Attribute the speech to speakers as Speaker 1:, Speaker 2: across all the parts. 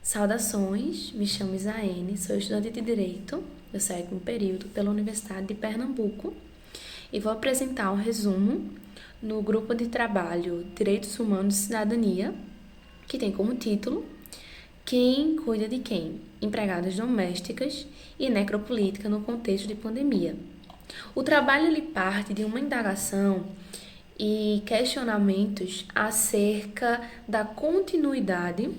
Speaker 1: Saudações, me chamo Isaene, sou estudante de Direito do 7º período pela Universidade de Pernambuco e vou apresentar um resumo no grupo de trabalho Direitos Humanos e Cidadania, que tem como título Quem cuida de quem? Empregadas domésticas e necropolítica no contexto de pandemia. O trabalho ele parte de uma indagação e questionamentos acerca da continuidade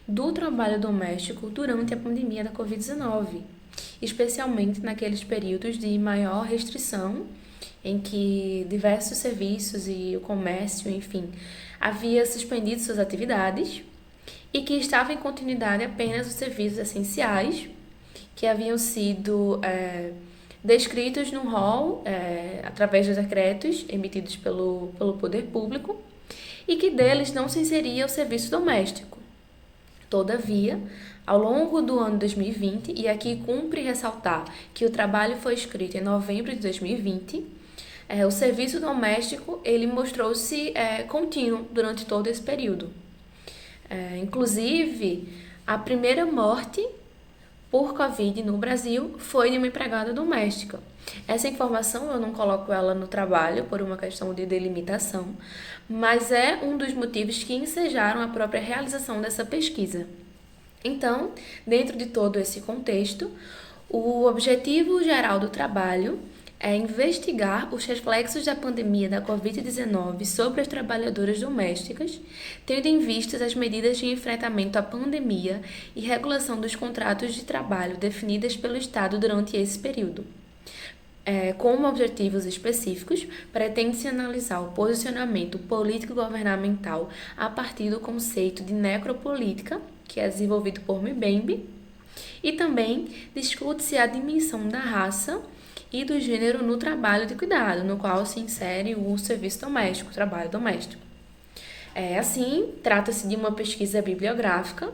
Speaker 1: do trabalho doméstico durante a pandemia da Covid-19, especialmente naqueles períodos de maior restrição, em que diversos serviços e o comércio, enfim, havia suspendido suas atividades e que estava em continuidade apenas os serviços essenciais que haviam sido descritos no rol através dos decretos emitidos pelo poder público e que deles não se inseria o serviço doméstico. Todavia, ao longo do ano 2020, e aqui cumpre ressaltar que o trabalho foi escrito em novembro de 2020, o serviço doméstico ele mostrou-se contínuo durante todo esse período. Inclusive, a primeira morte por Covid no Brasil foi de uma empregada doméstica. Essa informação eu não coloco ela no trabalho por uma questão de delimitação, mas é um dos motivos que ensejaram a própria realização dessa pesquisa. Então, dentro de todo esse contexto, o objetivo geral do trabalho é investigar os reflexos da pandemia da Covid-19 sobre as trabalhadoras domésticas, tendo em vista as medidas de enfrentamento à pandemia e regulação dos contratos de trabalho definidas pelo Estado durante esse período. Como objetivos específicos, pretende-se analisar o posicionamento político-governamental a partir do conceito de necropolítica, que é desenvolvido por Mbembe, e também discute-se a dimensão da raça e do gênero no trabalho de cuidado, no qual se insere o serviço doméstico, o trabalho doméstico. Assim, trata-se de uma pesquisa bibliográfica,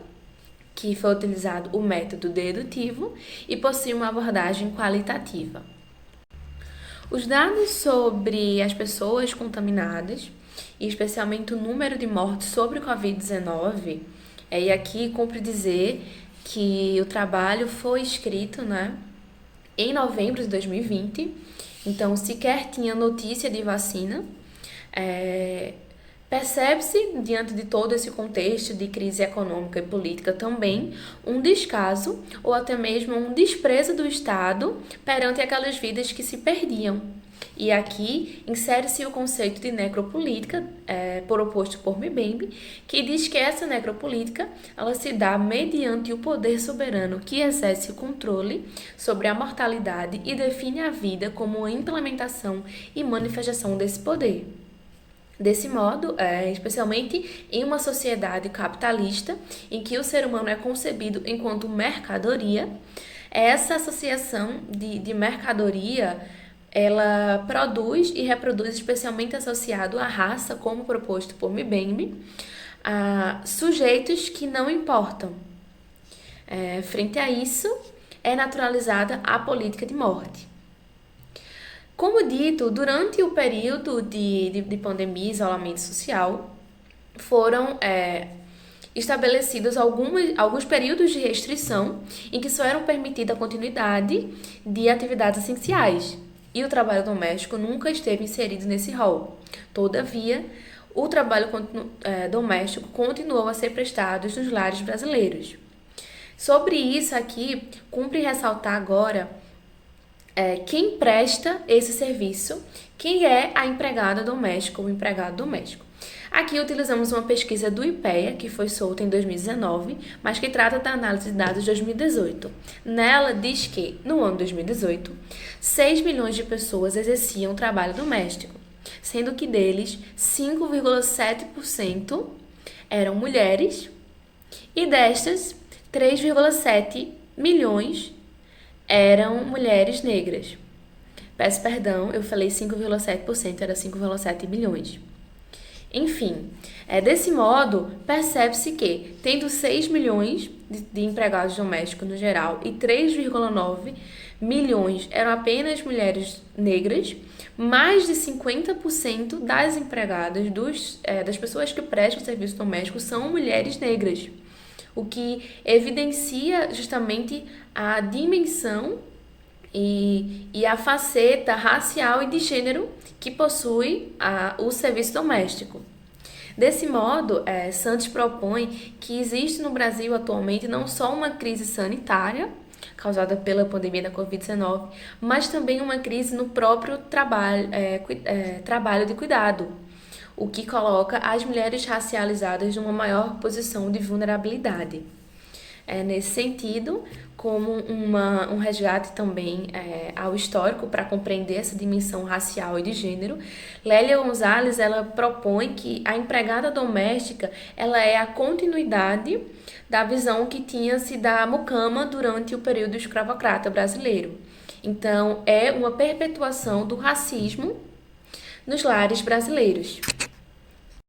Speaker 1: que foi utilizado o método dedutivo e possui uma abordagem qualitativa. Os dados sobre as pessoas contaminadas, e especialmente o número de mortes sobre o Covid-19, e aqui cumpre dizer que o trabalho foi escrito, em novembro de 2020, então sequer tinha notícia de vacina. Percebe-se, diante de todo esse contexto de crise econômica e política também, um descaso ou até mesmo um desprezo do Estado perante aquelas vidas que se perdiam. E aqui insere-se o conceito de necropolítica, proposto por Mbembe, que diz que essa necropolítica ela se dá mediante o poder soberano que exerce o controle sobre a mortalidade e define a vida como uma implementação e manifestação desse poder. Desse modo, especialmente em uma sociedade capitalista, em que o ser humano é concebido enquanto mercadoria, essa associação de mercadoria, ela produz e reproduz, especialmente associado à raça, como proposto por Mbembe, a sujeitos que não importam. Frente a isso, é naturalizada a política de morte. Como dito, durante o período de pandemia e isolamento social, foram estabelecidos alguns períodos de restrição em que só eram permitida a continuidade de atividades essenciais, e o trabalho doméstico nunca esteve inserido nesse rol. Todavia, o trabalho doméstico continuou a ser prestado nos lares brasileiros. Sobre isso aqui, cumpre ressaltar agora quem presta esse serviço, quem é a empregada doméstica ou empregado doméstico. Aqui utilizamos uma pesquisa do IPEA, que foi solta em 2019, mas que trata da análise de dados de 2018. Nela diz que, no ano 2018, 6 milhões de pessoas exerciam trabalho doméstico, sendo que deles 5,7% eram mulheres e destas 3,7 milhões eram mulheres negras. Peço perdão, eu falei 5,7%, era 5,7 milhões. Enfim, desse modo, percebe-se que, tendo 6 milhões de empregados domésticos no geral e 3,9 milhões eram apenas mulheres negras, mais de 50% das empregadas, das pessoas que prestam serviço doméstico, são mulheres negras. o que evidencia justamente a dimensão e a faceta racial e de gênero que possui o serviço doméstico. Desse modo, Santos propõe que existe no Brasil atualmente não só uma crise sanitária, causada pela pandemia da Covid-19, mas também uma crise no próprio trabalho de cuidado, o que coloca as mulheres racializadas numa maior posição de vulnerabilidade. Nesse sentido, como um resgate também ao histórico para compreender essa dimensão racial e de gênero, Lélia Gonzalez ela propõe que a empregada doméstica ela é a continuidade da visão que tinha-se da mucama durante o período escravocrata brasileiro. Então, é uma perpetuação do racismo nos lares brasileiros.